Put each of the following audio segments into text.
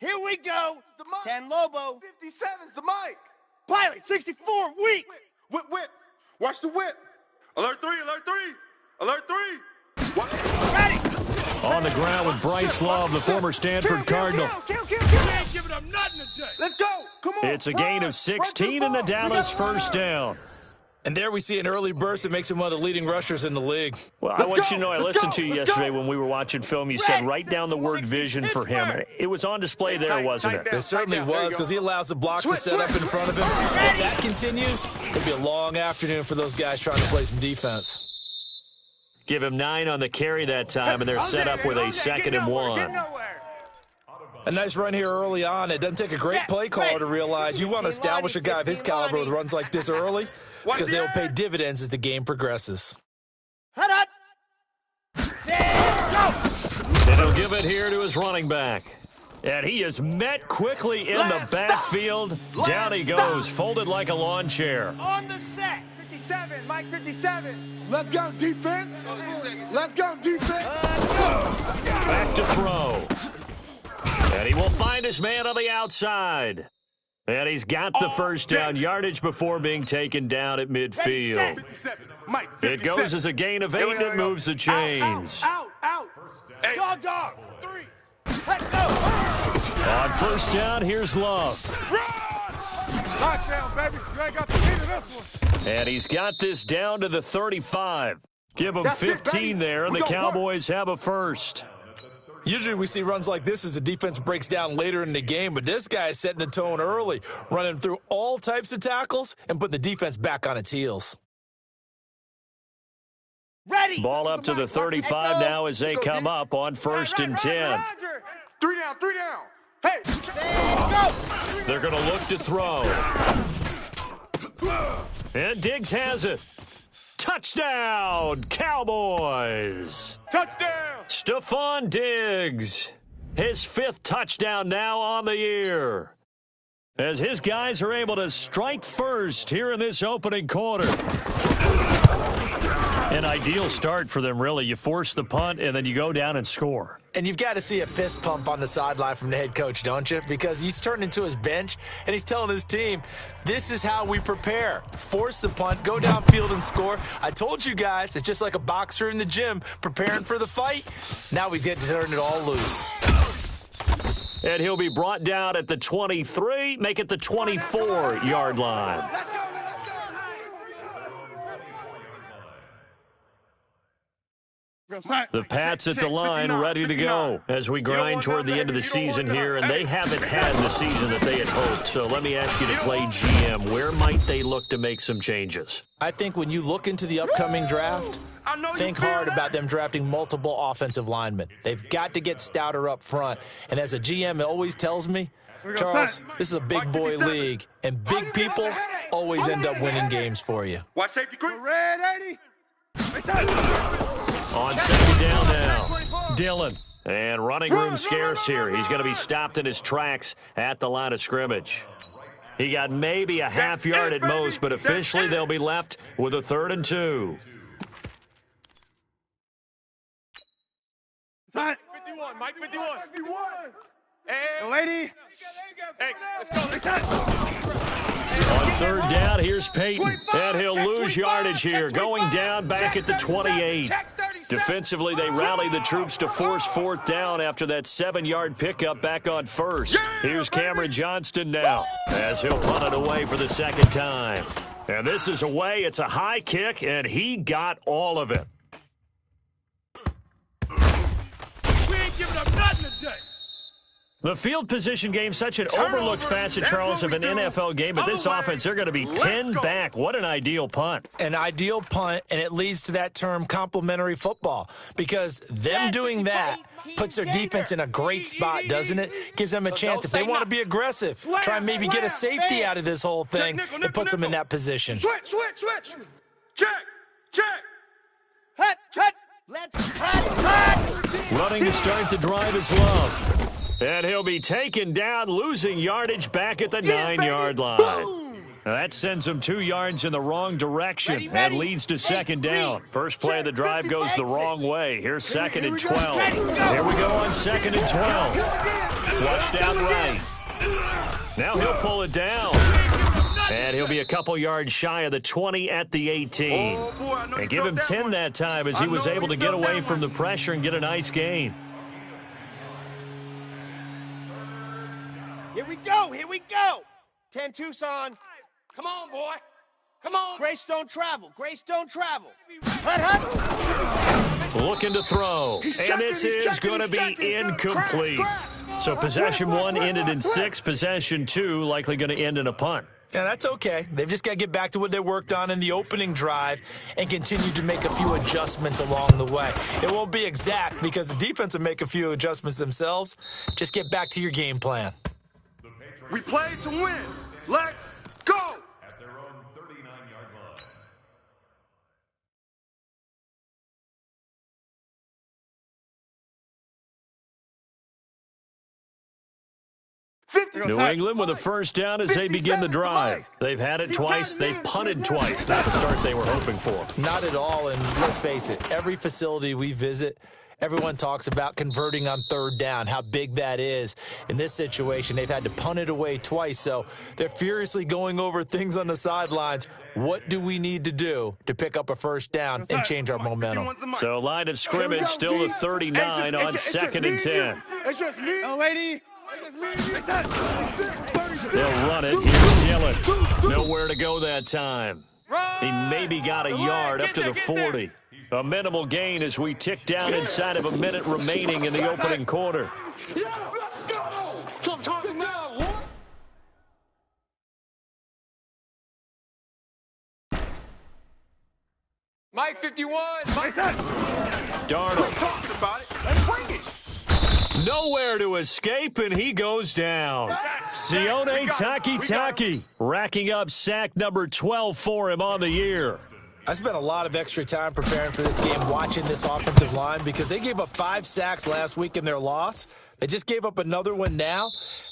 Here we go. The mic. 10 Lobo. 57's the mic. Pilot 64 weak. Whip, whip. Watch the whip. Alert 3, alert 3. Alert 3. Ready. On the ground with Bryce Love, the former Stanford Cardinal. Kill. ain't giving up nothing today. Let's go. Come on. It's a gain of 16 and the Dallas first down. And there we see an early burst that makes him one of the leading rushers in the league. Well, I want you to know, I listened to you yesterday when we were watching film. You said write down the word vision for him. It was on display there, wasn't it? It certainly was, because he allows the blocks to set up in front of him. If that continues, it'll be a long afternoon for those guys trying to play some defense. Give him 9 on the carry that time, and they're set up with a 2nd and 1. A nice run here early on. It doesn't take a great play caller to realize you want to establish a guy of his caliber with runs like this early, because they'll pay dividends as the game progresses. Head up. Set, go. And he'll give it here to his running back. And he is met quickly in the backfield. Down he goes, folded like a lawn chair. On the set. 57, Mike 57. Let's go, defense. Let's go, defense. Back to throw. And he will find his man on the outside. And he's got the first down yardage before being taken down at midfield. 57. Mike, It goes as a gain of 8 and moves the chains. Out. Dog. 3. Let's go. On first down, here's Love. Lockdown, baby. You ain't got the key to this one. And he's got this down to the 35. Give him 15 there, and the Cowboys have a first. Usually we see runs like this as the defense breaks down later in the game, but this guy is setting the tone early, running through all types of tackles and putting the defense back on its heels. Ready. Ball up to the 35 now as they come up on 1st and 10. Roger. 3 down. Hey. Go. They're going to look to throw. And Diggs has it. Touchdown, Cowboys. Touchdown. Stephon Diggs. His 5th touchdown now on the year. As his guys are able to strike first here in this opening quarter. An ideal start for them, really. You force the punt, and then you go down and score. And you've got to see a fist pump on the sideline from the head coach, don't you? Because he's turned into his bench, and he's telling his team, this is how we prepare. Force the punt, go downfield and score. I told you guys, it's just like a boxer in the gym preparing for the fight. Now we get to turn it all loose. And he'll be brought down at the 23, make it the 24-yard line. Let's go. The Pats at the line ready to go as we grind toward the end of the season here, and they haven't had the season that they had hoped. So let me ask you to play GM. Where might they look to make some changes? I think when you look into the upcoming draft, think hard about them drafting multiple offensive linemen. They've got to get stouter up front. And as a GM, it always tells me, Charles, this is a big boy league, and big people always end up winning games for you. Watch safety creep. Red 80. On 2nd down now, Dillon. And running room scarce here. He's going to be stopped in his tracks at the line of scrimmage. He got maybe a half yard at most, but officially they'll be left with a 3rd and 2. 51, Mike 51. Hey, lady. Hey, let's go. On 3rd down, here's Peyton. And he'll lose yardage here, going down back at the 28. Defensively, they rally the troops to force 4th down after that 7-yard pickup back on 1st. Here's Cameron Johnston now as he'll punt it away for the 2nd time. And this is away. It's a high kick, and he got all of it. We ain't giving up nothing today. The field position game, such an overlooked facet, Charles, of an NFL game, but this offense, they're going to be pinned back. What an ideal punt. An ideal punt, and it leads to that term complementary football, because them doing that puts their defense in a great spot, doesn't it? Gives them a chance. If they want to be aggressive, try and maybe get a safety out of this whole thing, it puts them in that position. Switch. Check. Hut. Let's cut. Running to start the drive is Love. And he'll be taken down, losing yardage back at the 9-yard line. That sends them 2 yards in the wrong direction Ready, and ready. leads to Hey, second down. read. First play of the drive goes the Exit. wrong way. Here's second Here and we go. 12. Ready, go. Here we go on second and 12. Flushed out right. Now he'll pull it down. And he'll be a couple yards shy of the 20 at the 18. Oh, boy, I know And he give felt him that 10 one. that time as he I was know able he to get felt away that from the one. pressure and get a nice gain. Here we go. Here we go. 10 Tucson. Come on, boy. Come on. Grace don't travel. Grace don't travel. Hut, hut. Looking to throw. And this is going to be incomplete. So possession 1 ended in 6. Possession 2 likely going to end in a punt. Yeah, that's okay. They've just got to get back to what they worked on in the opening drive and continue to make a few adjustments along the way. It won't be exact because the defense will make a few adjustments themselves. Just get back to your game plan. We played to win. Let's go. At their own 39-yard line. New England with a first down as they begin the drive. They've had it twice. They've punted twice. Not the start they were hoping for. Not at all, and let's face it, every facility we visit, everyone talks about converting on third down, how big that is. In this situation, they've had to punt it away twice, so they're furiously going over things on the sidelines. What do we need to do to pick up a first down and change our momentum? So line of scrimmage still the 39 on second and 10. It's just me. Oh, lady. It's just me. They'll run it. Here's Dillon. Nowhere to go that time. He maybe got a yard up to the 40. A minimal gain as we tick down inside of a minute remaining in the opening quarter. Yeah, let's go. Stop talking now. What? Mike 51. Mike. Darnold. Talking about it. Let's bring it. Nowhere to escape, and he goes down. Sione Takitaki racking up sack number 12 for him on the year. I spent a lot of extra time preparing for this game, watching this offensive line, because they gave up 5 sacks last week in their loss. They just gave up another one now.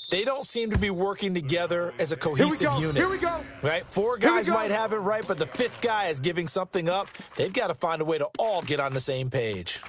They don't seem to be working together as a cohesive unit. Here we go. Right? 4 guys might have it right, but the 5th guy is giving something up. They've got to find a way to all get on the same page.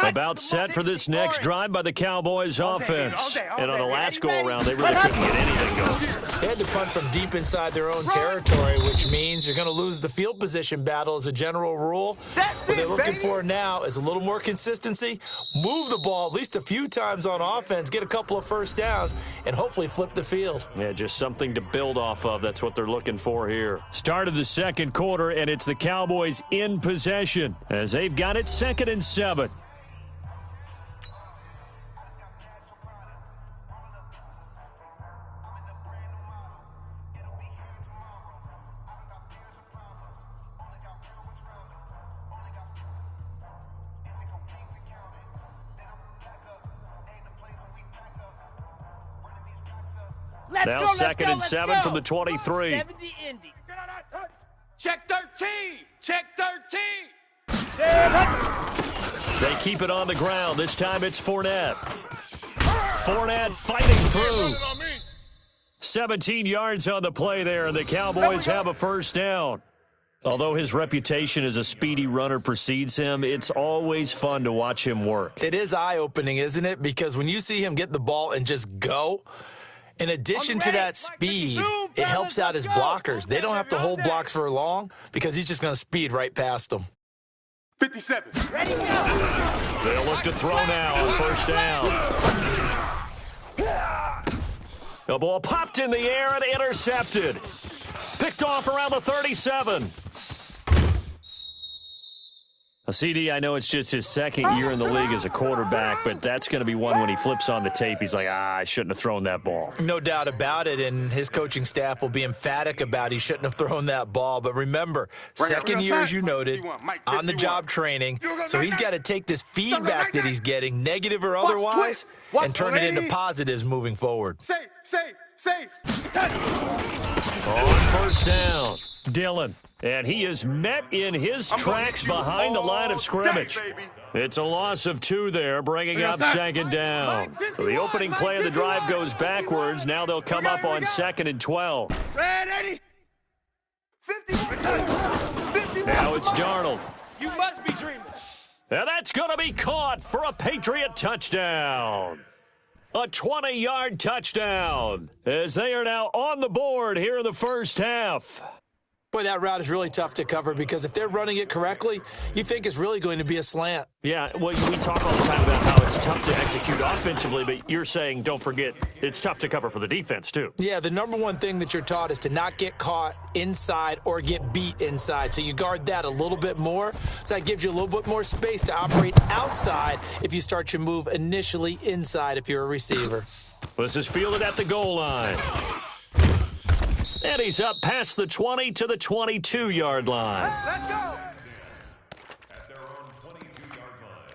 About set for this next drive by the Cowboys offense. And on the last go-around, they really couldn't get anything going. They had to punt from deep inside their own territory, which means you're going to lose the field position battle as a general rule. What they're looking for now is a little more consistency, move the ball at least a few times on offense, get a couple of first downs, and hopefully flip the field. Yeah, just something to build off of. That's what they're looking for here. Start of the second quarter, and it's the Cowboys in possession as they've got it 2nd and 7. Now 2nd and 7 from the 23. 70 Indy. Check 13. Check 13. They keep it on the ground. This time it's Fournette. Fournette fighting through. 17 yards on the play there, and the Cowboys have a first down. Although his reputation as a speedy runner precedes him, it's always fun to watch him work. It is eye-opening, isn't it? Because when you see him get the ball and just go, in addition to that speed, it helps out his blockers. They don't have to hold blocks for long because he's just going to speed right past them. 57. Ready, go. They'll look to throw now on first down. The ball popped in the air and intercepted. Picked off around the 37. CD, I know it's just his 2nd year in the league as a quarterback, but that's going to be one when he flips on the tape. He's like, I shouldn't have thrown that ball. No doubt about it, and his coaching staff will be emphatic about he shouldn't have thrown that ball. But remember, 2nd year, as you noted, on-the-job training, so he's got to take this feedback that he's getting, negative or otherwise, and turn it into positives moving forward. Safe. On first down, Dillon. And he is met in his tracks behind the line of scrimmage. It's a loss of 2 there, bringing up second down. So the opening play of the drive goes backwards. Now they'll come up on 2nd and 12. Ready? 50. Now it's Darnold. You must be dreaming. And that's going to be caught for a Patriot touchdown. A 20-yard touchdown as they are now on the board here in the first half. Boy, that route is really tough to cover because if they're running it correctly, you think it's really going to be a slant. Yeah, well, we talk all the time about how it's tough to execute offensively, but you're saying, don't forget, it's tough to cover for the defense, too. Yeah, the number one thing that you're taught is to not get caught inside or get beat inside. So you guard that a little bit more. So that gives you a little bit more space to operate outside if you start your move initially inside if you're a receiver. This is fielded at the goal line. And he's up past the 20 to the 22-yard line. Let's go. At their own 22-yard line.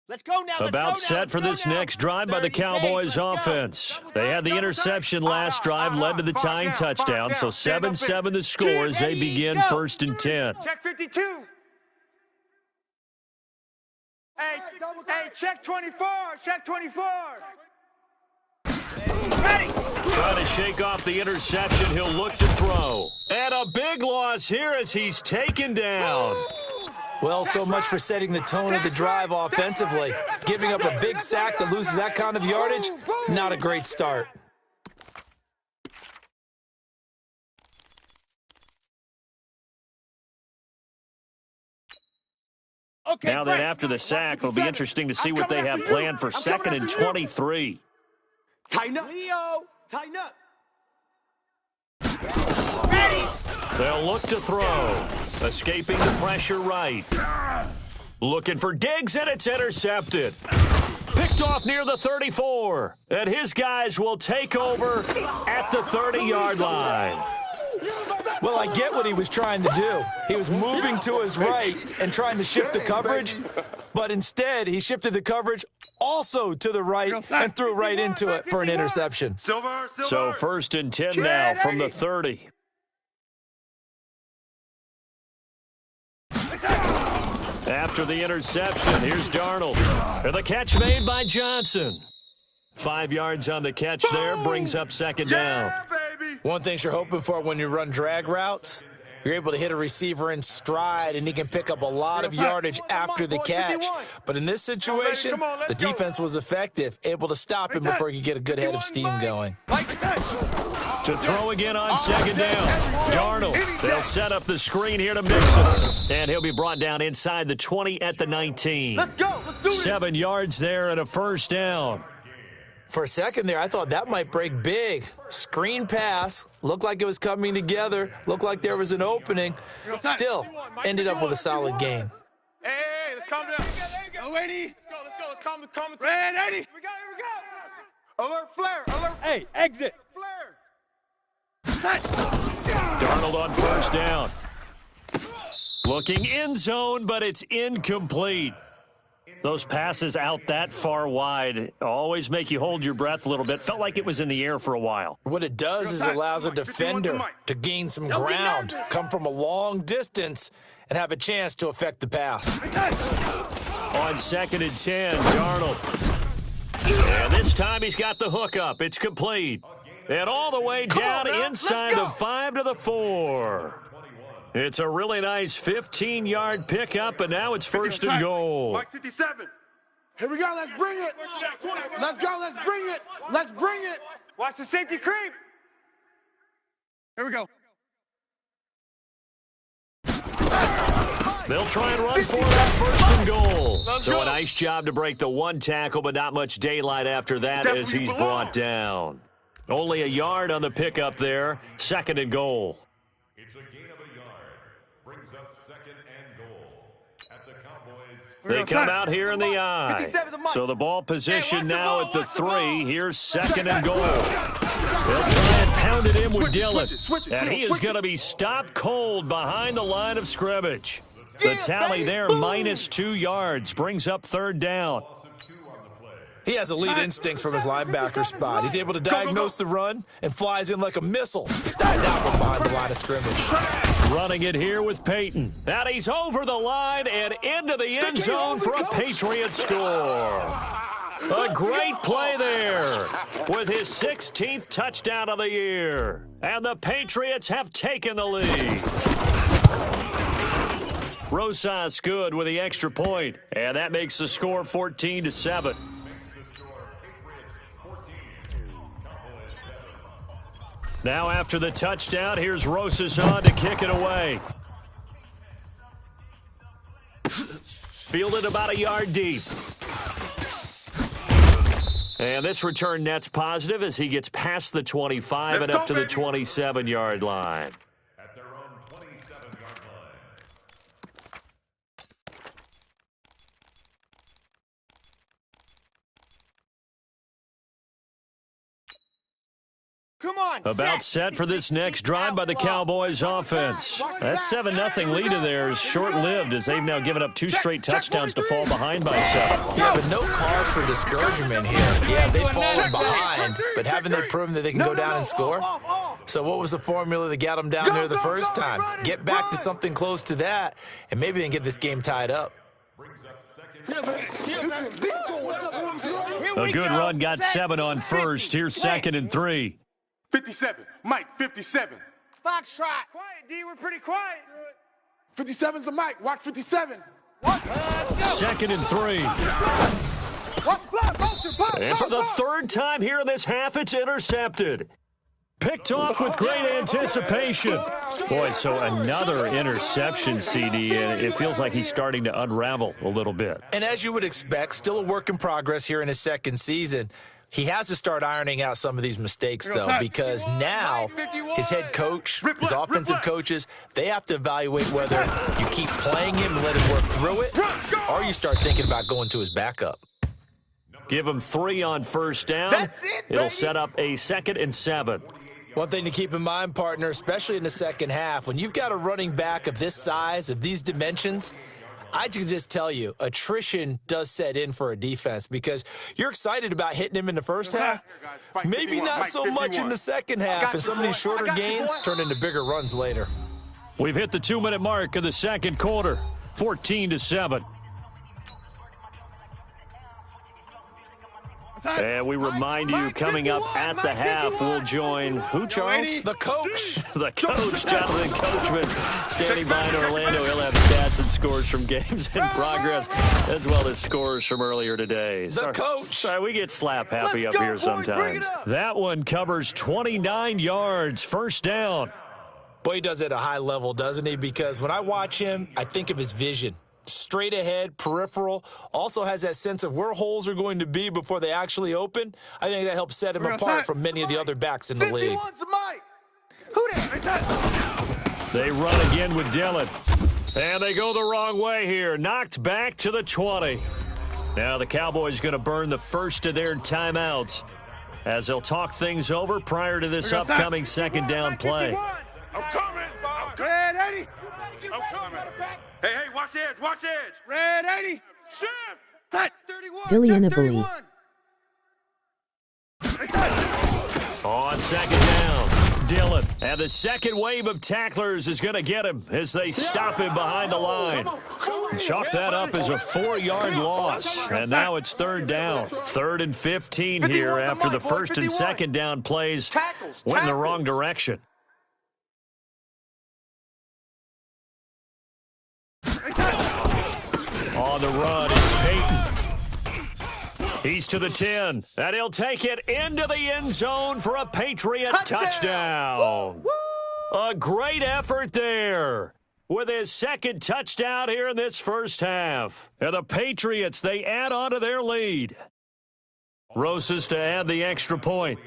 Let's go now. About set for this next drive by the Cowboys offense. They had the interception last drive, led to the tying touchdown, so 7-7 the score as they begin 1st and 10. Check 52. Hey, check 24. Check 24. Ready. Trying to shake off the interception, he'll look to throw. And a big loss here as he's taken down. Well, so much for setting the tone of the drive offensively. Giving up a big sack that loses that kind of yardage, not a great start. Okay, Now then, after the sack, it'll be interesting to see what they have planned for 2nd and 23. Tighten up. Leo. Tighten up. Ready. They'll look to throw. Escaping the pressure right. Looking for Diggs, and it's intercepted. Picked off near the 34. And his guys will take over at the 30-yard line. Well, I get what he was trying to do. He was moving to his right and trying to shift the coverage, but instead he shifted the coverage also to the right and threw right into it for an interception. Silver. So 1st and 10 now from the 30. After the interception, here's Darnold. And the catch made by Johnson. 5 yards on the catch there, brings up 2nd down. One thing you're hoping for when you run drag routes, you're able to hit a receiver in stride, and he can pick up a lot of yardage after the catch. But in this situation, the defense was effective, able to stop him before he could get a good head of steam going. To throw again on 2nd down. Darnold, they'll set up the screen here to mix it. And he'll be brought down inside the 20 at the 19. Let's go. Let's do this. 7 yards there and a 1st down. For a second there, I thought that might break big. Screen pass, looked like it was coming together, looked like there was an opening. Still, ended up with a solid gain. Hey, let's calm down. Go, Eddie. Let's calm the. Ready. Here we go. Alert flare. Alert Hey, exit. flare. Darnold on 1st down. Looking end zone, but it's incomplete. Those passes out that far wide always make you hold your breath a little bit. Felt like it was in the air for a while. What it does is it allows a defender to gain some ground, come from a long distance, and have a chance to affect the pass. On 2nd and 10, Darnold. And this time he's got the hook up. It's complete. And all the way down inside the 5 to the 4. It's a really nice 15-yard pickup, and now it's 1st and goal. Mike 57. Here we go. Let's bring it. Let's go. Let's bring it. Let's bring it. Watch the safety creep. Here we go. They'll try and run for it on 1st and goal. So a nice job to break the 1 tackle, but not much daylight after that as he's brought down. Only a yard on the pickup there. 2nd and goal. It's a gain of a yard. Brings up 2nd and goal. At the Cowboys. They come out here in the eye. So the ball position now at the 3. Here's 2nd and goal. They'll try and pound it in with Dillon. And he is going to be stopped cold behind the line of scrimmage. The tally there, -2 yards, brings up 3rd down. He has elite instincts from his linebacker spot. He's able to diagnose the run and flies in like a missile to start that one behind the line of scrimmage. Running it here with Peyton. And he's over the line and into the end zone for a Patriot score. A great play there with his 16th touchdown of the year. And the Patriots have taken the lead. Rosas good with the extra point, and that makes the score 14-7. Now after the touchdown, here's Rosas on to kick it away. Fielded about a yard deep. And this return net's positive as he gets past the 25 and up to the 27-yard line. At their own 27-yard line. Come on, About set for this next drive by the Cowboys offense. That 7-0 lead of theirs short-lived as they've now given up 2 straight touchdowns to fall behind by 7. Yeah, but no cause for discouragement here. Yeah, they've fallen behind, but haven't they proven that they can go down and score? So what was the formula that got them down there the first time? Get back to something close to that, and maybe they can get this game tied up. A good run got 7 on first. Here's 2nd and 3. 57. Mike, 57. Foxtrot. Quiet, D. We're pretty quiet. 57's the Mike. Watch 57. 2nd and 3. Watch block, motion, block, And for the 3rd time here in this half, it's intercepted. Picked off with great anticipation. Boy, so another interception, CD, and it feels like he's starting to unravel a little bit. And as you would expect, still a work in progress here in his 2nd season. He has to start ironing out some of these mistakes, though, because now his head coach, his offensive coaches, they have to evaluate whether you keep playing him and let him work through it, or you start thinking about going to his backup. Give him 3 on first down. It'll set up a 2nd and 7. One thing to keep in mind, partner, especially in the second half, when you've got a running back of this size, of these dimensions, I can just tell you, attrition does set in for a defense because you're excited about hitting him in the first half. Maybe not so much in the second half, and some of these shorter gains turn into bigger runs later. We've hit the 2-minute mark of the 2nd quarter, 14-7. And we remind you, coming up at the half, we'll join who, Charles? The coach. The coach, Jonathan Coachman, standing by in Orlando. He'll have stats and scores from games in progress, as well as scores from earlier today. The coach. Sorry, we get slap happy up here sometimes. That one covers 29 yards, first down. Boy, he does it at a high level, doesn't he? Because when I watch him, I think of his vision. Straight ahead, peripheral, also has that sense of where holes are going to be before they actually open. I think that helps set him apart from many of the other backs in the league. They run again with Dillon. And they go the wrong way here. Knocked back to the 20. Now the Cowboys going to burn the first of their timeouts as they'll talk things over prior to this upcoming 2nd down play. I'm coming. Red 80. I'm coming. Hey, watch edge, watch edge. Red 80. Shift. Tight. 31. Dillianably. On 2nd down, Dillon. And the second wave of tacklers is going to get him as they stop him behind the line. Chalk that up as a 4-yard loss. And now it's 3rd down. 3rd and 15 here after the 1st and 2nd down plays went in the wrong direction. On the run, it's Peyton. He's to the 10, and he'll take it into the end zone for a Patriot touchdown. A great effort there with his 2nd touchdown here in this first half. And the Patriots, they add on to their lead. Rosas to add the extra point.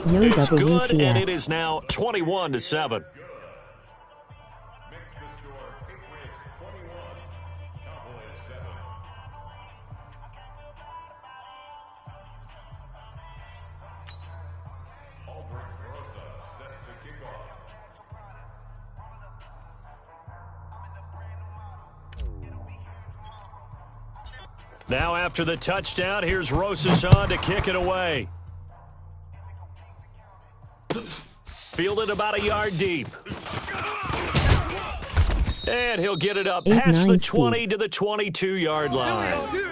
It's good, and it is now 21-7. Now after the touchdown, here's Rosas on to kick it away. Fielded about a yard deep. And he'll get it up past the 20 to the 22-yard line.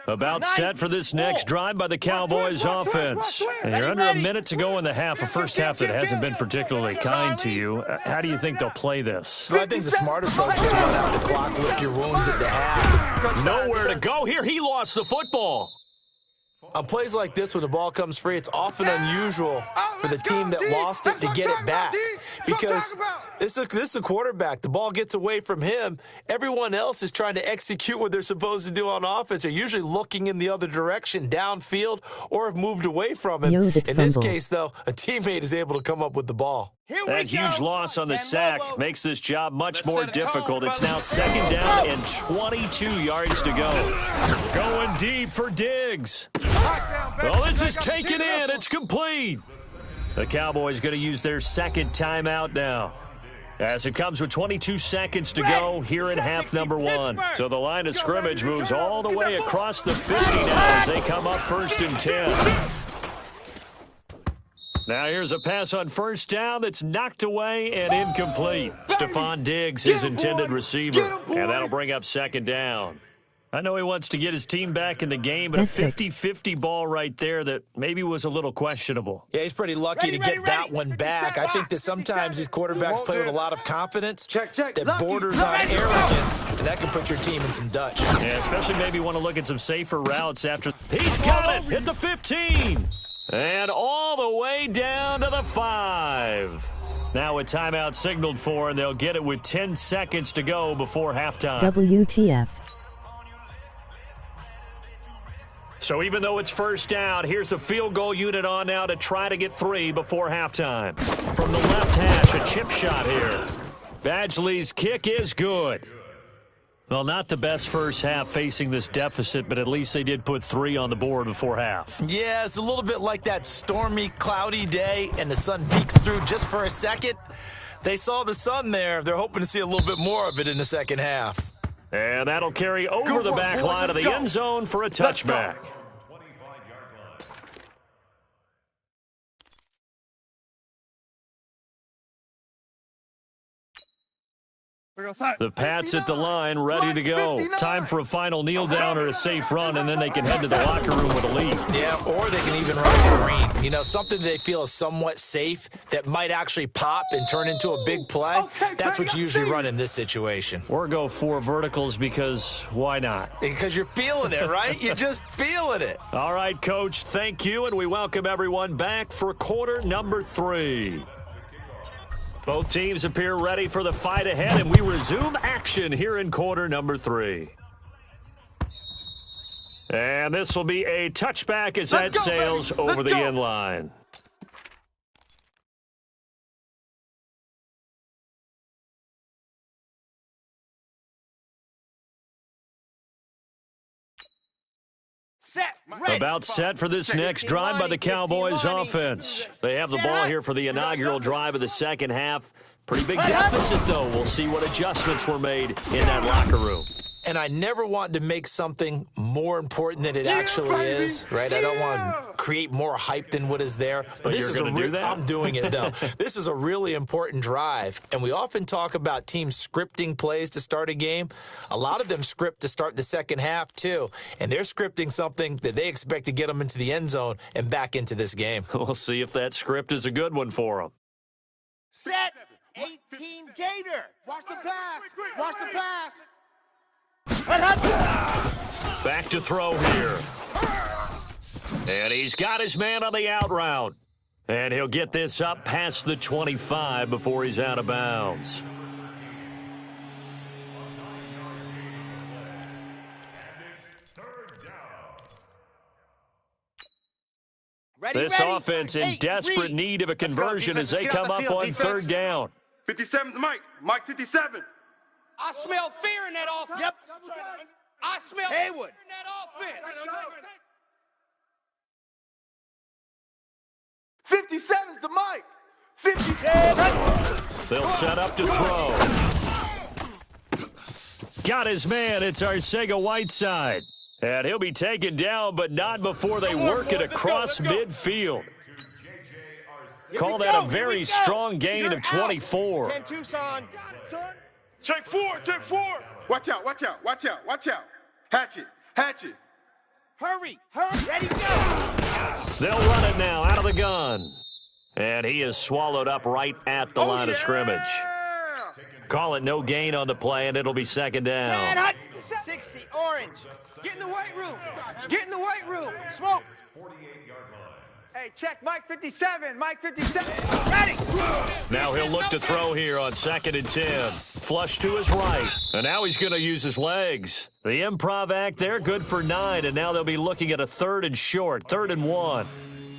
About set for this next drive by the Cowboys offense. And you're under a minute to go in the half, a first half that hasn't been particularly kind to you. How do you think they'll play this? Well, I think the smart approach is run out the clock, lick your wounds at the half. Nowhere to go here. He lost the football. On plays like this, when the ball comes free, it's often unusual for the team that lost it to get it back. Because this is a quarterback. The ball gets away from him. Everyone else is trying to execute what they're supposed to do on offense. They're usually looking in the other direction, downfield, or have moved away from him. In this case, though, a teammate is able to come up with the ball. That huge loss on the sack makes this job much more difficult. It's now second down and 22 yards to go. Going deep for Diggs. Well, this is taken in. It's complete. The Cowboys going to use their second timeout now, as it comes with 22 seconds to go here in half number one. So the line of scrimmage moves all the way across the 50 now as they come up first and 10. Now here's a pass on first down that's knocked away and incomplete. Stephon Diggs, his intended receiver, and that'll bring up second down. I know he wants to get his team back in the game, but a 50-50 ball right there that maybe was a little questionable. Yeah, he's pretty lucky to get that one back. I think that sometimes these quarterbacks play with a lot of confidence that borders on arrogance, and that can put your team in some Dutch. Yeah, especially maybe want to look at some safer routes after. He's got it! Hit the 15! And all the way down to the 5. Now a timeout signaled for, and they'll get it with 10 seconds to go before halftime. WTF. So even though it's first down, here's the field goal unit on now to try to get 3 before halftime. From the left hash, a chip shot here. Badgley's kick is good. Well, not the best first half facing this deficit, but at least they did put 3 on the board before half. Yeah, it's a little bit like that stormy, cloudy day, and the sun peeks through just for a second. They saw the sun there. They're hoping to see a little bit more of it in the second half. And that'll carry over the back line of the end zone for a touchback. The Pats at the line, ready to go. Time for a final kneel down or a safe run, and then they can head to the locker room with a lead. Yeah, or they can even run a screen. You know, something they feel is somewhat safe that might actually pop and turn into a big play. That's what you usually run in this situation. Or go 4 verticals because why not? Because you're feeling it, right? You're just feeling it. All right, Coach, thank you, and we welcome everyone back for quarter number 3. Both teams appear ready for the fight ahead, and we resume action here in quarter number 3. And this will be a touchback as that sails over the end line. About set for this next drive by the Cowboys offense. They have the ball here for the inaugural drive of the second half. Pretty big deficit, though. We'll see what adjustments were made in that locker room. And I never want to make something more important than it actually is, right? I don't want to create more hype than what is there. But this is I'm doing it, though. This is a really important drive. And we often talk about teams scripting plays to start a game. A lot of them script to start the second half, too. And they're scripting something that they expect to get them into the end zone and back into this game. We'll see if that script is a good one for them. Set 18 Gator. Watch the pass. Watch the pass. Back to throw here. And he's got his man on the out route. And he'll get this up past the 25 before he's out of bounds. This offense in desperate need of a conversion as they come up on third down. 57's Mike. Mike 57. I smell fear in that offense. Yep. I smell Haywood. in that offense. 57's the mic. 57. They'll set up to throw. Got his man. It's Arcega-Whiteside. And he'll be taken down, but not before they work it across midfield. Call that a very strong gain of 24. 10 Tucson. Check four. Watch out. Hatchet. Hurry. Ready, go. They'll run it now out of the gun. And he is swallowed up right at the line of scrimmage. Call it no gain on the play, and it'll be second down. Set, hut. 60, orange. Get in the weight room. Smoke. Hey, check Mike 57. Mike 57. Ready. Now he'll look to throw here on 2nd and 10. Flush to his right. And now he's going to use his legs. The improv act there, good for 9. And now they'll be looking at a 3rd and short, 3rd and 1.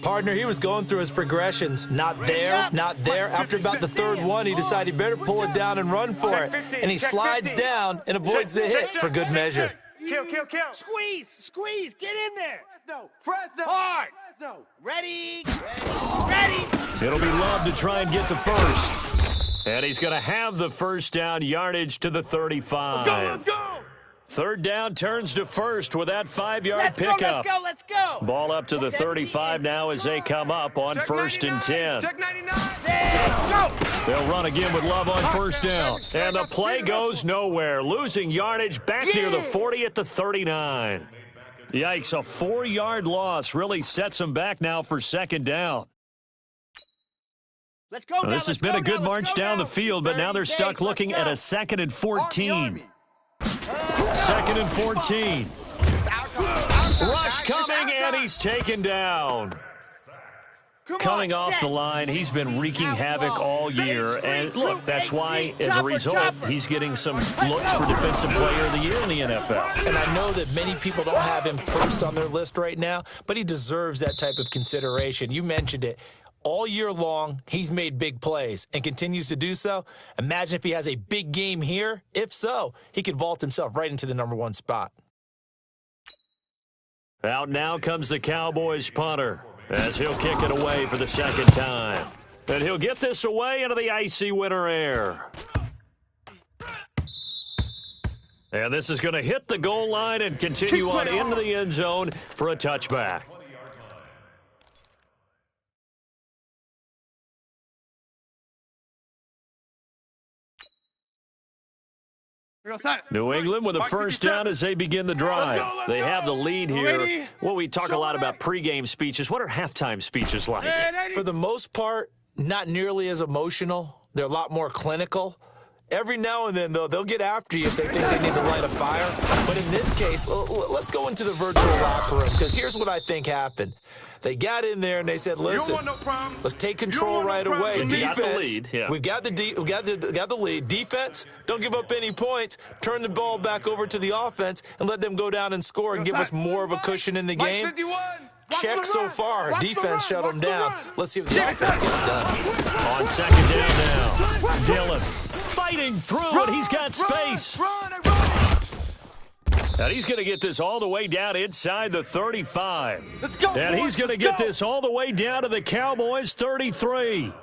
Partner, he was going through his progressions. Not there. After about the 3rd one, he decided he better pull it down and run for it. And he slides down and avoids the hit for good measure. Kill. Squeeze. Get in there. Fresno. Hard. Ready. It'll be Love to try and get the first. And he's going to have the first down, yardage to the 35. Let's go. 3rd down turns to 1st with that 5-yard pickup. Let's go. Ball up to the 35 now as they come up on 1st and 10. Check 99. Go. They'll run again with Love on 1st down. And the play goes nowhere, losing yardage back near the 40 at the 39. Yikes, a 4-yard loss really sets them back now for 2nd down. Let's go. This has been a good march down the field, but now they're stuck looking at a 2nd and 14. 2nd and 14. Rush coming, and he's taken down. Coming off the line, he's been wreaking havoc all year. And look, that's why, as a result, he's getting some looks for Defensive Player of the Year in the NFL. And I know that many people don't have him first on their list right now, but he deserves that type of consideration. You mentioned it. All year long, he's made big plays and continues to do so. Imagine if he has a big game here. If so, he could vault himself right into the number 1 spot. Out now comes the Cowboys punter as he'll kick it away for the 2nd time. And he'll get this away into the icy winter air. And this is going to hit the goal line and continue on into the end zone for a touchback. New England with a first down as they begin the drive. They have the lead here. Well, we talk a lot about pregame speeches. What are halftime speeches like? For the most part, not nearly as emotional. They're a lot more clinical. Every now and then, though, they'll get after you if they think they need to light a fire. But in this case, let's go into the virtual locker room, because here's what I think happened. They got in there and they said, listen, let's take control right away. Defense, we've got the lead. Defense, don't give up any points. Turn the ball back over to the offense and let them go down and score and give us more of a cushion in the game. Check so far. Defense shut them down. Let's see if the offense gets done. On 2nd down now, Dillon fighting through, and he's got space. And he's going to get this all the way down inside the 35. And he's going to get this all the way down to the Cowboys' 33.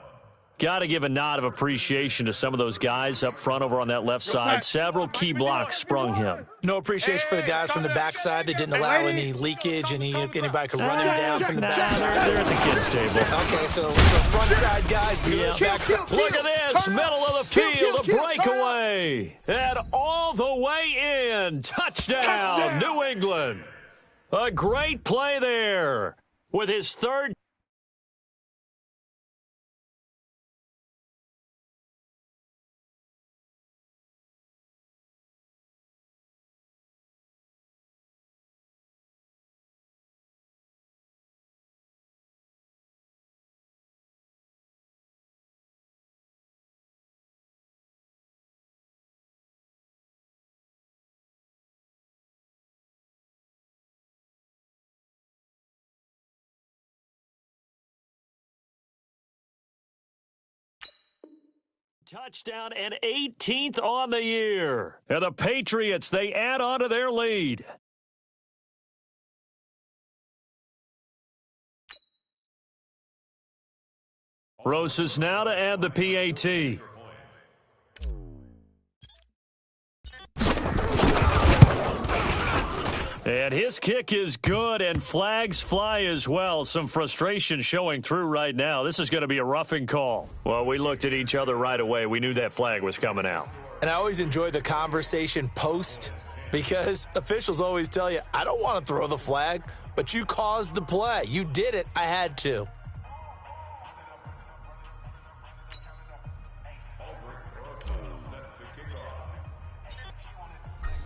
Got to give a nod of appreciation to some of those guys up front over on that left side. Several key blocks sprung him. No appreciation for the guys from the backside. They didn't allow any leakage, and anybody could run him down from the backside. They're at the kids' table. Okay, so front side guys, good. Backside. Look at this, middle of the field, a breakaway. And all the way in. Touchdown, New England. A great play there with his 3rd Touchdown and 18th on the year. And the Patriots, they add on to their lead. Rosas now to add the PAT. And his kick is good, and flags fly as well. Some frustration showing through right now. This is going to be a roughing call. Well, we looked at each other right away. We knew that flag was coming out. And I always enjoy the conversation post because officials always tell you, I don't want to throw the flag, but you caused the play. You did it. I had to.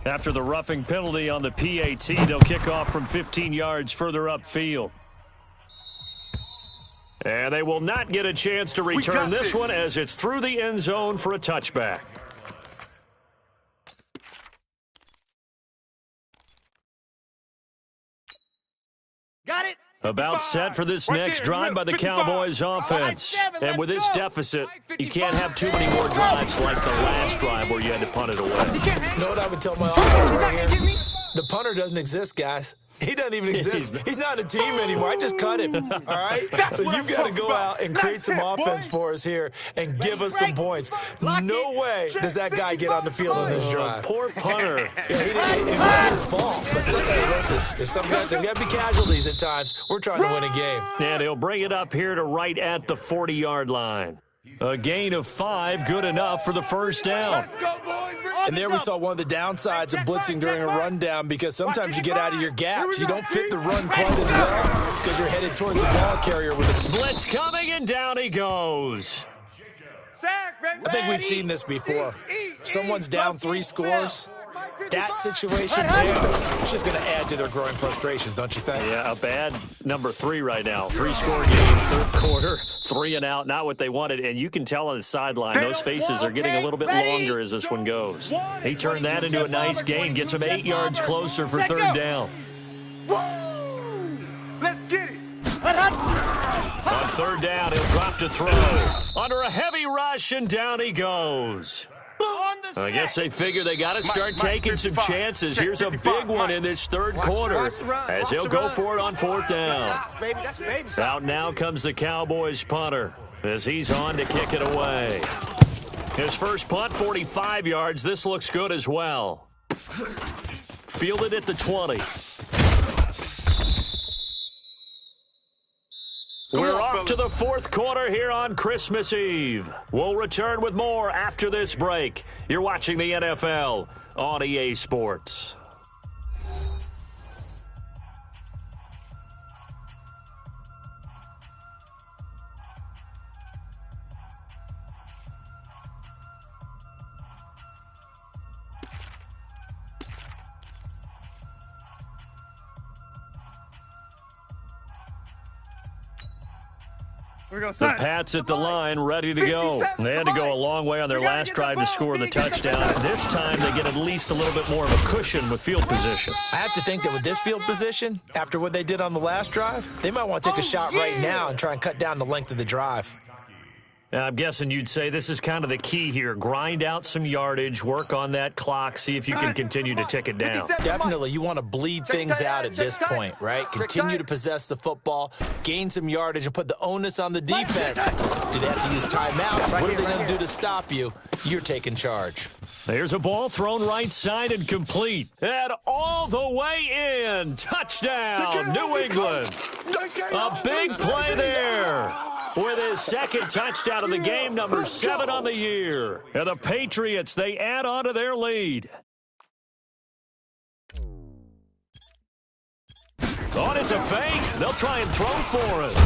After the roughing penalty on the PAT, they'll kick off from 15 yards further upfield. And they will not get a chance to return this one as it's through the end zone for a touchback. Got it. About set for this next drive by the Cowboys offense. And with this deficit, you can't have too many more drives like the last drive where you had to punt it away. You know what I would tell my offense right here? The punter doesn't exist, guys. He doesn't even exist. He's not a team anymore. I just cut him, all right? So you've got to go out and create some offense for us here and give us some points. No way does that guy get on the field on this drive. Poor punter. It wasn't his fault. But listen, there's got to be casualties at times. We're trying to win a game. And he'll bring it up here to right at the 40-yard line. A gain of 5, good enough for the first down. And there we saw one of the downsides of blitzing during a rundown because sometimes you get out of your gaps. You don't fit the run quite as well because you're headed towards the ball carrier with it. Blitz coming, and down he goes. I think we've seen this before. Someone's down 3 scores. That situation there, it's just going to add to their growing frustrations, don't you think? Yeah, a bad number 3 right now. 3-score game, third quarter, 3 and out, not what they wanted. And you can tell on the sideline, those faces are getting a little bit longer as this one goes. He turned that into a nice gain, gets him 8 yards closer for third down. Let's get it. On third down, he'll drop to throw. Under a heavy rush, and down he goes. I guess they figure they got to start taking some chances. Here's a big one in this third quarter as he'll go for it on fourth down. Out now comes the Cowboys punter as he's on to kick it away. His first punt, 45 yards. This looks good as well. Fielded at the 20. We're off to the fourth quarter here on Christmas Eve. We'll return with more after this break. You're watching the NFL on EA Sports. The Pats at the line, ready to go. They had to go a long way on their last drive to score the touchdown. This time, they get at least a little bit more of a cushion with field position. I have to think that with this field position, after what they did on the last drive, they might want to take a shot right now and try and cut down the length of the drive. I'm guessing you'd say this is kind of the key here. Grind out some yardage, work on that clock, see if you can continue to tick it down. Definitely, you want to bleed things out at this point, right? Continue to possess the football, gain some yardage, and put the onus on the defense. Do they have to use timeouts? What are they going to do to stop you? You're taking charge. There's a ball thrown right side and complete. And all the way in. Touchdown, New England. A big play there. With his second touchdown of the game, number 7 on the year. And the Patriots, they add on to their lead. Oh, it's a fake. They'll try and throw for it.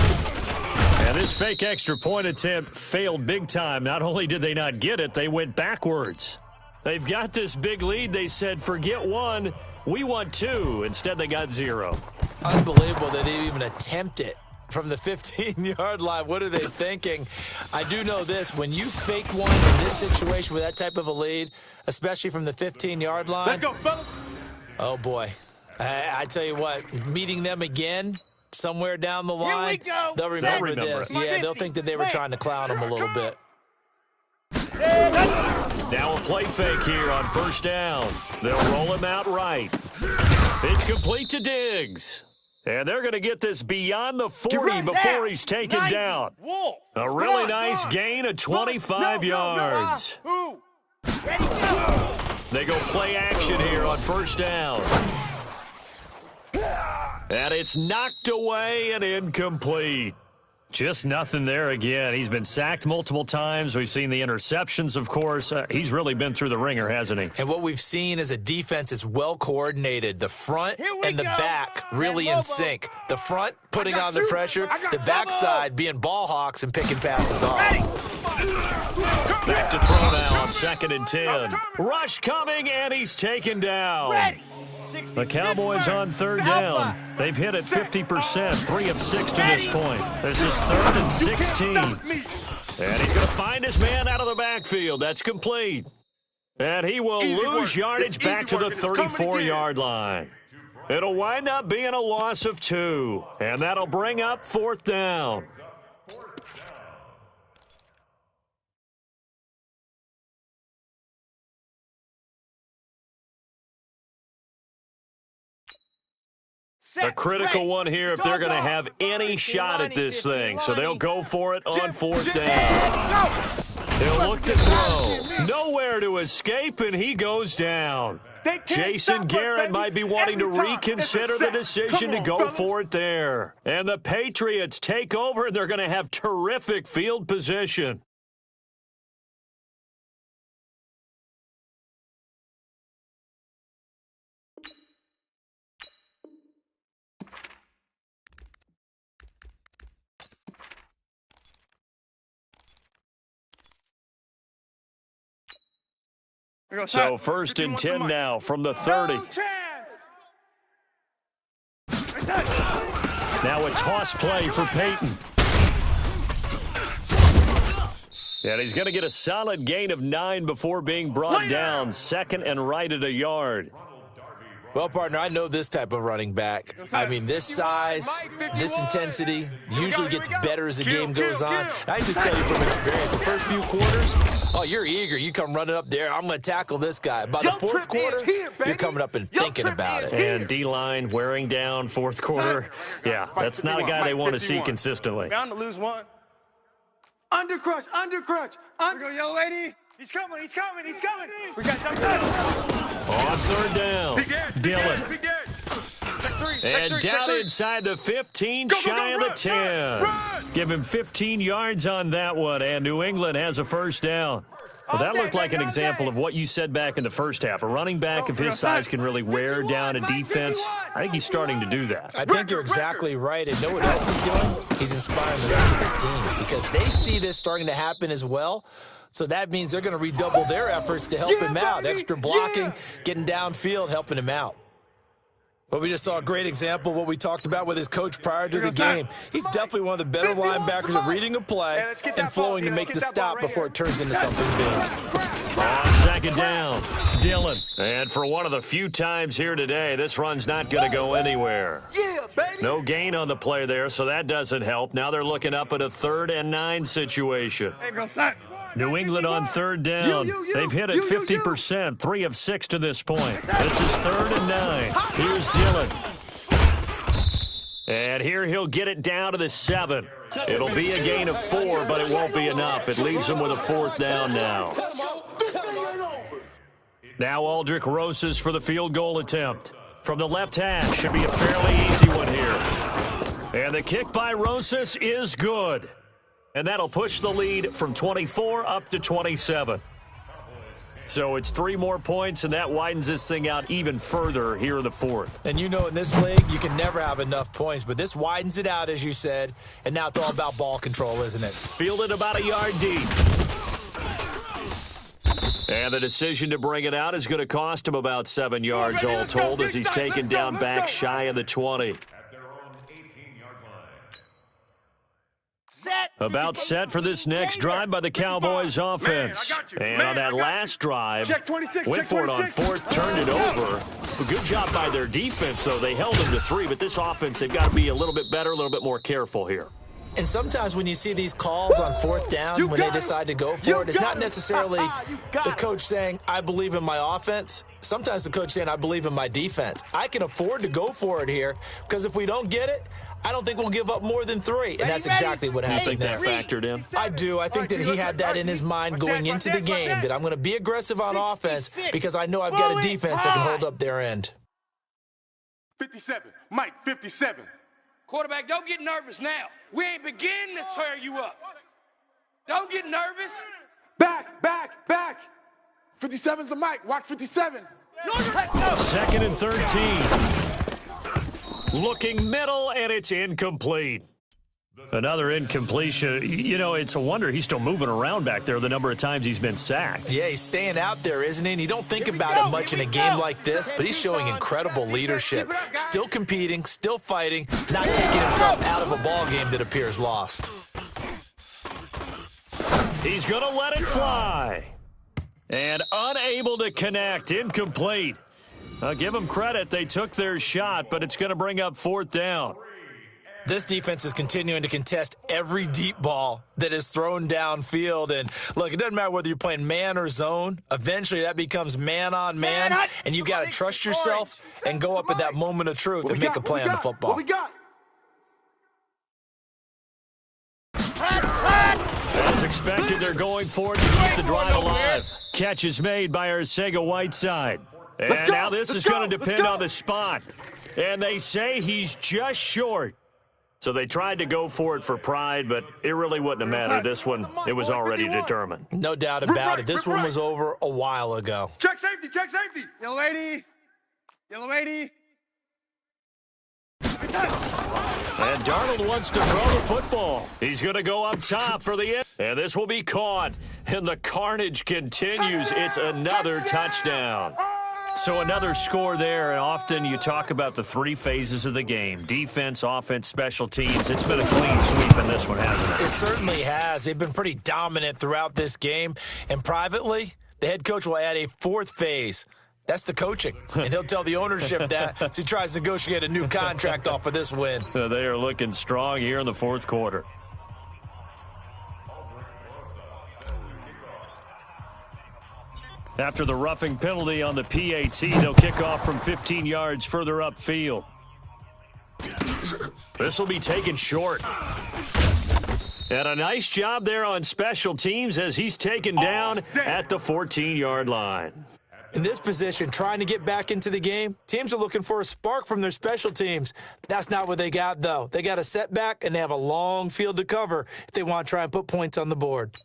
And this fake extra point attempt failed big time. Not only did they not get it, they went backwards. They've got this big lead. They said, forget 1, we want 2. Instead, they got 0. Unbelievable that they even attempt it. From the 15-yard line, what are they thinking? I do know this. When you fake one in this situation with that type of a lead, especially from the 15-yard line. Let's go, fellas. Oh, boy. I tell you what, meeting them again somewhere down the line, they'll remember this. Yeah, they'll think that they were trying to clown them a little bit. Now a play fake here on first down. They'll roll him out right. It's complete to Diggs. And they're going to get this beyond the 40 before he's taken down. A really nice gain of 25 yards. They go play action here on first down. And it's knocked away and incomplete. Just nothing there again. He's been sacked multiple times. We've seen the interceptions, of course. He's really been through the ringer, hasn't he? And what we've seen is a defense that's well coordinated. The front and the back really in sync. The front putting on the pressure, the backside being ball hawks and picking passes off. Back to throw now on 2nd and 10. Rush coming, and he's taken down. The Cowboys on 3rd down. They've hit it 50%, 3 of 6 to this point. This is 3rd and 16. And he's going to find his man out of the backfield. That's complete. And he will lose yardage back to the 34-yard line. It'll wind up being a loss of 2. And that'll bring up 4th down. A critical one here if they're going to have any shot at this thing. So they'll go for it on 4th down. He'll look to throw. Nowhere to escape, and he goes down. Jason Garrett might be wanting to reconsider the decision to go for it there. And the Patriots take over, and they're going to have terrific field position. So 1st and 10 now from the 30. Now a toss play for Peyton. And he's going to get a solid gain of 9 before being brought down. 2nd and right at a yard. Well, partner, I know this type of running back. I mean, this size, this intensity usually gets better as the game goes on. I just tell you from experience, the first few quarters, oh, you're eager. You come running up there, I'm going to tackle this guy. By the 4th quarter, you're coming up and thinking about it. And D-line wearing down 4th quarter. Yeah, that's not a guy they want to see consistently. Bound to lose one. Under crutch. Here we go, young lady. He's coming. We got something. On 3rd down, Dillon. And down inside the 15, shy of the 10. Give him 15 yards on that one, and New England has a 1st down. Well, that looked like an example of what you said back in the first half. A running back of his size can really wear down a defense. I think he's starting to do that. I think you're exactly right. And know what else he's doing? He's inspiring the rest of his team because they see this starting to happen as well. So that means they're going to redouble their efforts to help him out. Extra blocking, getting downfield, helping him out. But we just saw a great example of what we talked about with his coach prior to the game. He's definitely one of the better linebackers at reading a play and flowing to make the stop before it turns into something big. On 2nd down, Dillon. And for one of the few times here today, this run's not going to go anywhere. No gain on the play there, so that doesn't help. Now they're looking up at a 3rd and 9 situation. New England on 3rd down. They've hit it 50%, 3 of 6 to this point. This is 3rd and 9. Here's Dillon. And here he'll get it down to the 7. It'll be a gain of 4, but it won't be enough. It leaves him with a 4th down now. Now Aldrick Rosas for the field goal attempt. From the left hash, should be a fairly easy one here. And the kick by Rosas is good. And that'll push the lead from 24 up to 27. So it's 3 more points, and that widens this thing out even further here in the 4th. And you know in this league, you can never have enough points, but this widens it out, as you said, and now it's all about ball control, isn't it? Fielded about a yard deep. And the decision to bring it out is going to cost him about 7 yards all told as he's taken down back shy of the 20. About set for this next drive by the Cowboys offense. And on that last drive, went for it on 4th, turned it over. A good job by their defense, though. They held them to 3, but this offense, they've got to be a little bit better, a little bit more careful here. And sometimes when you see these calls on fourth down, when they decide to go for it, it's not necessarily the coach saying, I believe in my offense. Sometimes the coach saying, I believe in my defense. I can afford to go for it here because if we don't get it, I don't think we'll give up more than 3. And that's exactly what happened there. You think that factored in? I do. I think that he had that in his mind going into the game, that I'm going to be aggressive on offense because I know I've got a defense that can hold up their end. 57. Mike, 57. Quarterback, don't get nervous now. We ain't beginning to tear you up. Don't get nervous. Back, back, back. 57's the mic. Watch 57. Second and 13. Looking middle, and it's incomplete. Another incompletion. You know, it's a wonder he's still moving around back there the number of times he's been sacked. Yeah, he's staying out there, isn't he? And you don't think about it much in a game like this, but he's showing incredible leadership. Still competing, still fighting, not taking himself out of a ball game that appears lost. He's going to let it fly. And unable to connect, incomplete. I'll give them credit. They took their shot, but it's going to bring up fourth down. This defense is continuing to contest every deep ball that is thrown downfield. And, look, it doesn't matter whether you're playing man or zone. Eventually, that becomes man on man, and you've got to trust yourself and go up at that moment of truth and make a play on the football. What we got? As expected, they're going for it to keep the drive alive. Catch is made by Arcega-Whiteside. And now this is going to depend on the spot. And they say he's just short. So they tried to go for it for pride, but it really wouldn't have mattered. This one, it was already determined. No doubt about it. This one was over a while ago. Check safety, check safety. Yellow 80. Yellow 80. And Darnold wants to throw the football. He's going to go up top for the end. And this will be caught. And the carnage continues. It's another touchdown. So another score there, and often you talk about the 3 phases of the game. Defense, offense, special teams. It's been a clean sweep in this one, hasn't it? It certainly has. They've been pretty dominant throughout this game. And privately, the head coach will add a 4th phase. That's the coaching. And he'll tell the ownership that as he tries to negotiate a new contract off of this win. They are looking strong here in the 4th quarter. After the roughing penalty on the PAT, they'll kick off from 15 yards further upfield. This will be taken short. And a nice job there on special teams as he's taken down at the 14-yard line. In this position, trying to get back into the game, teams are looking for a spark from their special teams. That's not what they got, though. They got a setback, and they have a long field to cover if they want to try and put points on the board.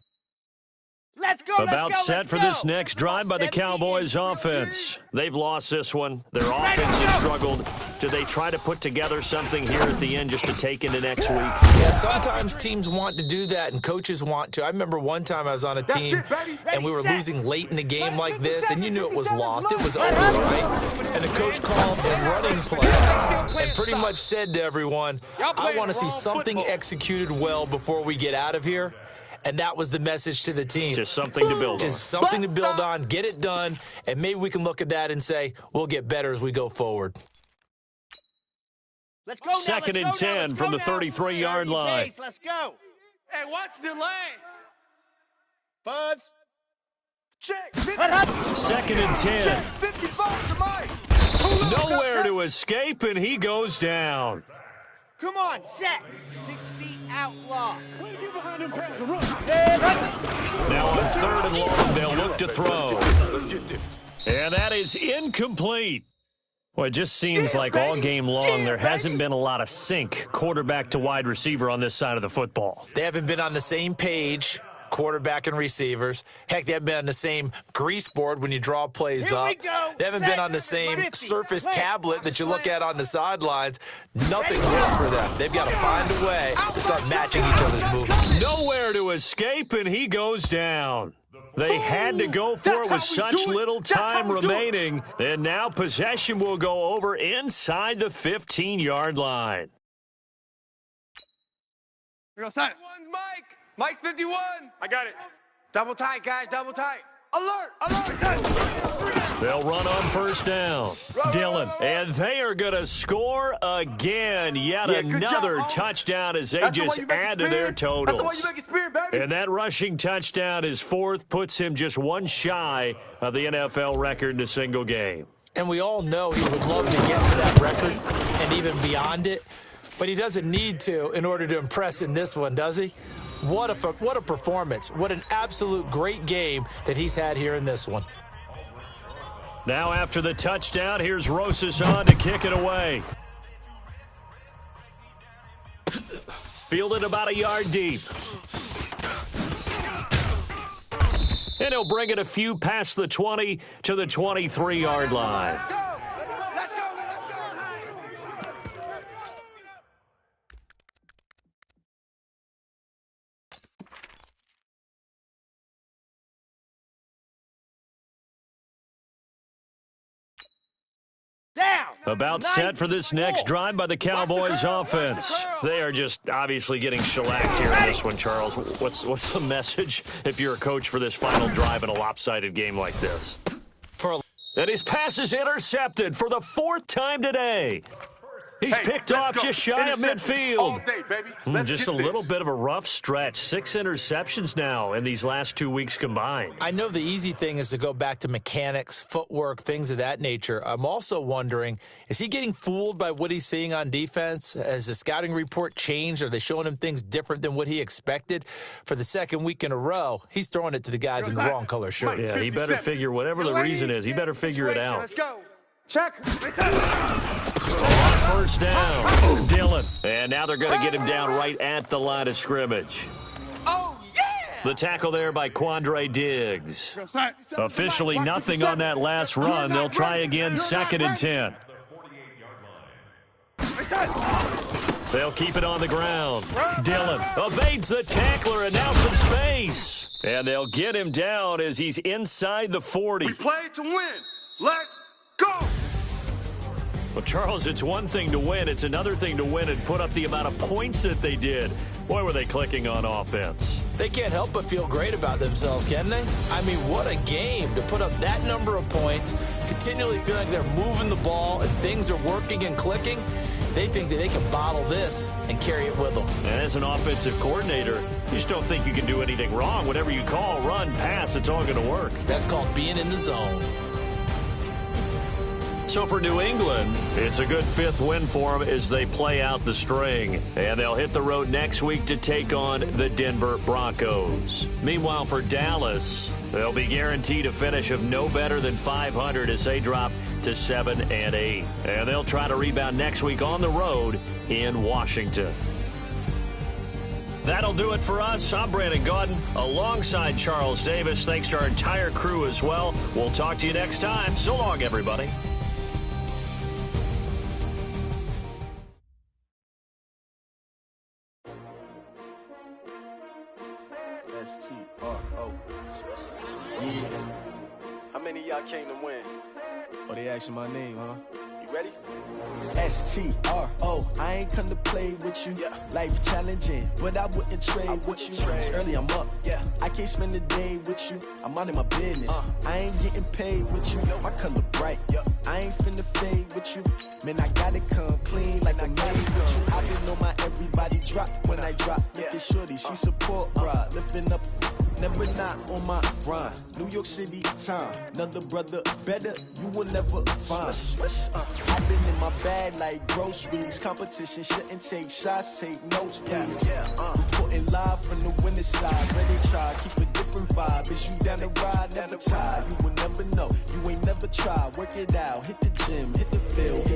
Let's go, About set for this next drive by the Cowboys offense. They've lost this one. Their offense has struggled. Do they try to put together something here at the end just to take into next week? Yeah, sometimes teams want to do that and coaches want to. I remember one time I was on a team and we were losing late in the game like this, and you knew it was lost. It was over, right? And the coach called a running play and pretty much said to everyone, I want to see something executed well before we get out of here. And that was the message to the team. Just something to build on. Just something to build on, get it done, and maybe we can look at that and say, we'll get better as we go forward. Let's go now, Second and 10 from the 33-yard line. Let's go. Hey, watch the lane. Buzz. Check. Second and 10. Check 55 to Mike. Nowhere to escape, and he goes down. Come on, set. 60 outlaw. Now on 3rd and long, they'll look to throw. Let's get this. And that is incomplete. Well, it just seems like all game long there hasn't been a lot of sync quarterback to wide receiver on this side of the football. They haven't been on the same page, quarterback and receivers. Heck, they haven't been on the same grease board when you draw plays up. They haven't been on the same surface tablet that you look at on the sidelines. Nothing's worked for them. They've got to find a way to start matching each other's movements. Nowhere to escape, and he goes down. They had to go for it with such little time remaining. And now possession will go over inside the 15-yard line. Here goes Simon. One's Mike. Mike's 51. I got it. Double tight, guys, double tight. Alert! Alert! They'll run on first down. Dillon, and they are going to score again. Yet another touchdown as they just add to their totals. And that rushing touchdown, his fourth, puts him just one shy of the NFL record in a single game. And we all know he would love to get to that record and even beyond it, but he doesn't need to in order to impress in this one, does he? What a performance. What an absolute great game that he's had here in this one. Now after the touchdown, here's Rosas on to kick it away. Fielded about a yard deep. And he'll bring it a few past the 20 to the 23-yard line. Let's go. Down. About set for this next drive by the Cowboys offense. They are just obviously getting shellacked here in this one, Charles. What's the message if you're a coach for this final drive in a lopsided game like this? And his pass is intercepted for the fourth time today. He's picked off just shy of midfield. All day, baby. Just a little bit of a rough stretch. 6 interceptions now in these last 2 weeks combined. I know the easy thing is to go back to mechanics, footwork, things of that nature. I'm also wondering, is he getting fooled by what he's seeing on defense? Has the scouting report changed? Are they showing him things different than what he expected? For the second week in a row, he's throwing it to the guys in the wrong color shirt. Yeah, he better figure, whatever the reason is, he better figure it out. Let's go. Check. First down, Dillon. And now they're going to get him down right at the line of scrimmage. Oh, yeah! The tackle there by Quandre Diggs. Officially nothing on that last run. They'll try again, 2nd and 10. They'll keep it on the ground. Dillon evades the tackler, and now some space. And they'll get him down as he's inside the 40. We played to win. Let's go. Well, Charles, it's one thing to win. It's another thing to win and put up the amount of points that they did. Boy, were they clicking on offense. They can't help but feel great about themselves, can they? I mean, what a game to put up that number of points, continually feeling like they're moving the ball and things are working and clicking. They think that they can bottle this and carry it with them. And as an offensive coordinator, you just don't think you can do anything wrong. Whatever you call, run, pass, it's all going to work. That's called being in the zone. So for New England, it's a good 5th win for them as they play out the string. And they'll hit the road next week to take on the Denver Broncos. Meanwhile, for Dallas, they'll be guaranteed a finish of no better than 500 as they drop to 7-8. And they'll try to rebound next week on the road in Washington. That'll do it for us. I'm Brandon Gaudin alongside Charles Davis. Thanks to our entire crew as well. We'll talk to you next time. So long, everybody. S-T-R-O. Yeah. How many of y'all came to win? Oh, they asking my name, huh? You ready? S-T-R-O. I ain't come to play with you. Yeah. Life challenging, but I wouldn't trade with you. It's early, I'm up. Yeah. I can't spend the day with you. I'm minding my business. I ain't getting paid with you. My color bright. I ain't finna fade with you. Man, I gotta come clean like I'm made with you. I didn't know my everybody drop when I drop. Look at shorty, she support bra. Lifting up, never not on my grind. New York City time. Another brother better, you will never find. I've been in my bag like groceries. Competition shouldn't take shots, take notes, please. Reporting live from the winning side. Ready try, keep a different vibe. Is you down the ride, never tired. You will never know, you ain't never tried. Work it out, hit the gym, hit the field.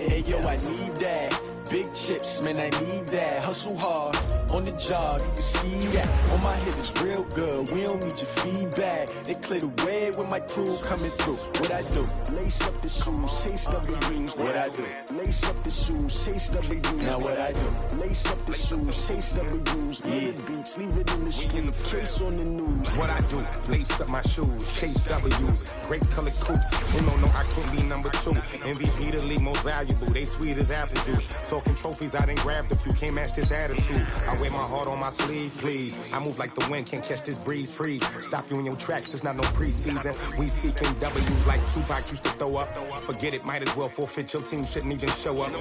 Hey yo, I need that. Big chips, man, I need that. Hustle hard, on the job, you can see that. On my hit is real good, we don't need your feedback. They clear the way with my crew coming through. What I do? Lace up the shoes, chase W's. What I do? Lace up the shoes, chase W's. Now what I do? Lace up the shoes, chase W's. Yeah. Beats, leave it in the street, case on the news. What I do, lace up my shoes, chase W's, great colored coops. No, I can't be number 2. MVP the league most valuable, they sweet as apple juice. Talking trophies, I done grabbed a few, can't match this attitude. I wear my heart on my sleeve, please. I move like the wind, can't catch this breeze, freeze. Stop you in your tracks, it's not no preseason. We seeking W's like Tupac used to throw up. Forget it, might as well forfeit, your team shouldn't even show up.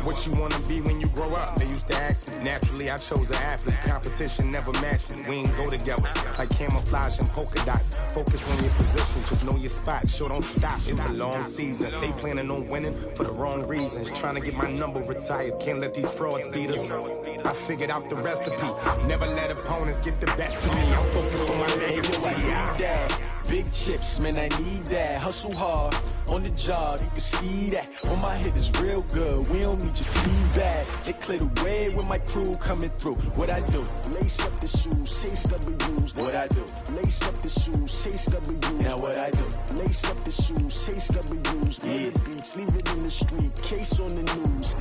What you wanna be when you grow up? They used to ask me. Naturally, I chose an athlete. Competition never matched me. We ain't go together like camouflage and polka dots. Focus on your position, just know your spot. Sure, don't stop. It's a long season. They planning on winning for the wrong reasons. Trying to get my number retired. Can't let these frauds beat us. I figured out the recipe. Never let opponents get the best of me. I'm focused on my legacy. Big chips, man, I need that. Hustle hard on the job, you can see that. On my hit is real good, we don't need your feedback. They clear the way with my crew coming through. What I do? Lace up the shoes, chase W's. What I do? Lace up the shoes, chase W's. Now what I do? Lace up the shoes, chase W's. Yeah. The beats, leave it in the street, case on the news.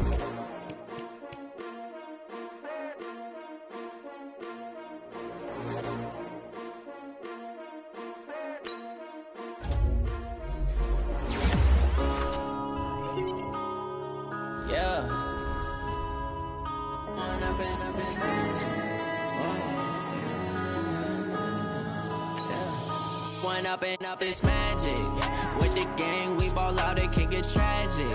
Up this magic. With the gang, we ball out, it can get tragic.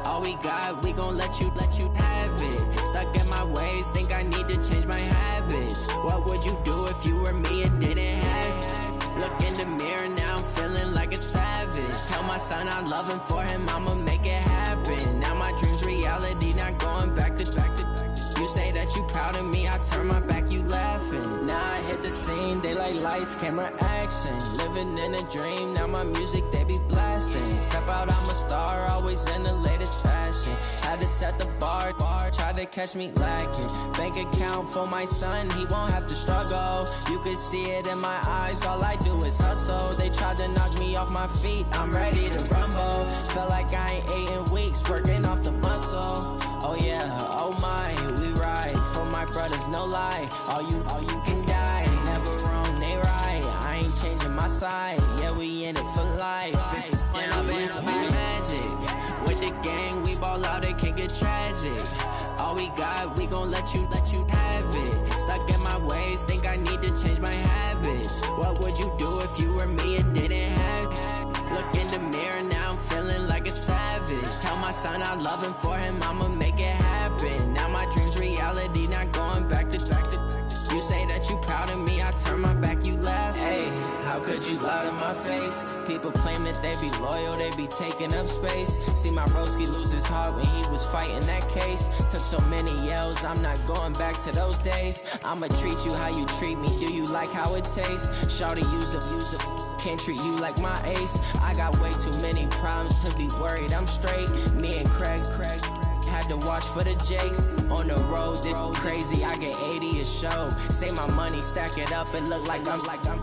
All we got, we gon' let you have it. Stuck in my ways, think I need to change my habits. What would you do if you were me and didn't have it? Look in the mirror, now I'm feeling like a savage. Tell my son I love him, for him I'ma make it happen. Now my dream's reality, not going back to. You say that you proud of me, I turn my back, you laughing. Now I hit the scene, they like lights, camera, action. Living in a dream, now my music, they be blasting. Step out, I'm a star, always in the latest fashion. Had to set the bar, try to catch me lacking. Bank account for my son, he won't have to struggle. You could see it in my eyes, all I do is hustle. They tried to knock me off my feet, I'm ready to rumble. Felt like I ain't ate in weeks, working off the muscle. Oh yeah, oh my, we ride for my brothers, no lie. All you can die, never wrong, they right. I ain't changing my side, yeah, we in it for life. And I've been magic. With the gang, we ball out, it can get tragic. All we got, we gon' let you have it. Stuck in my ways, think I need to change my habits. What would you do if you were me and didn't have it? Look in the mirror, now I'm feeling like a savage. Tell my son I love him, for him I'ma make it happen. Now my dream's reality, not going back to. You say that you proud of me, I turn my back, you laugh. Hey, how could you lie to my face? People claim that they be loyal, they be taking up space. See my broski lose his heart when he was fighting that case. Took so many yells, I'm not going back to those days. I'ma treat you how you treat me, do you like how it tastes? Shawty, use it, can't treat you like my ace. I got way too many problems to be worried, I'm straight. Me and Craig had to watch for the Jakes. On the road, this crazy, I get 80 a show. Say my money, stack it up, it look like I'm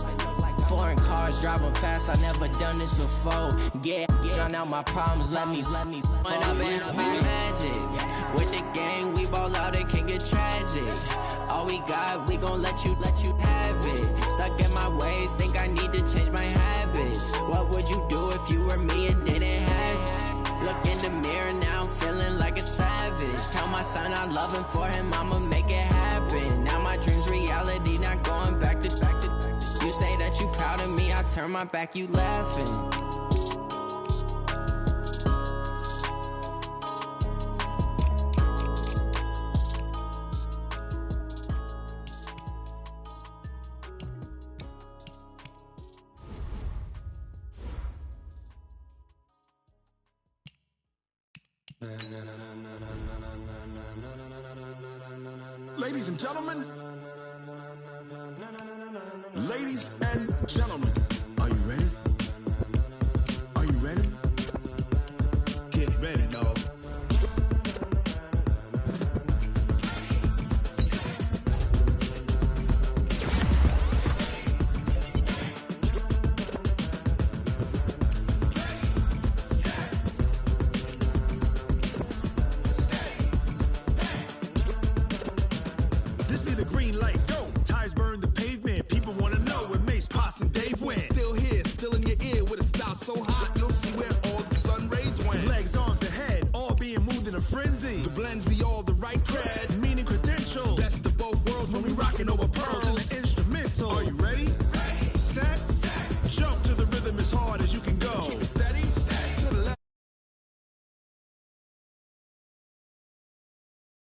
foreign cars, driving fast, I never done this before. Yeah, drown out my problems, let me When I'm in magic. With the gang, we ball out, it can get tragic. All we got, we gon' let you have it. Stuck in my ways, think I need to change my habits. What would you do if you were me and didn't have it? Look in the mirror, now I'm feeling like a savage. Tell my son I love him, for him I'ma make it happen. Now my dream's reality, not going back to. You say that you proud of me, I turn my back, you laughing. Ladies and gentlemen, ladies and gentlemen, are you ready? Are you ready? Get ready, dog. This be the green light, go. Tires burn the pavement, people wanna know when Mace pop. in a frenzy. The blends be all